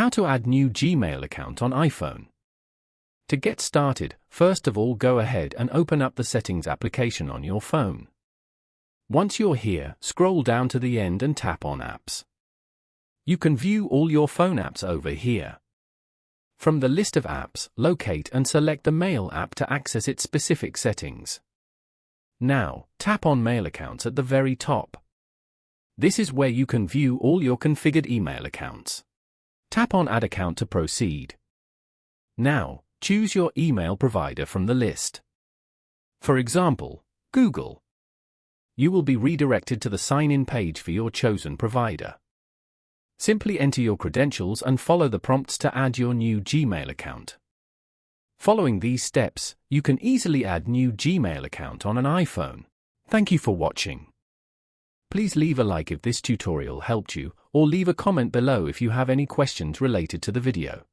How to add new Gmail account on iPhone. To get started, first of all go ahead and open up the Settings application on your phone. Once you're here, scroll down to the end and tap on Apps. You can view all your phone apps over here. From the list of apps, locate and select the Mail app to access its specific settings. Now, tap on Mail accounts at the very top. This is where you can view all your configured email accounts. Tap on Add Account to proceed. Now, choose your email provider from the list. For example, Google. You will be redirected to the sign-in page for your chosen provider. Simply enter your credentials and follow the prompts to add your new Gmail account. Following these steps, you can easily add new Gmail account on an iPhone. Thank you for watching. Please leave a like if this tutorial helped you, or leave a comment below if you have any questions related to the video.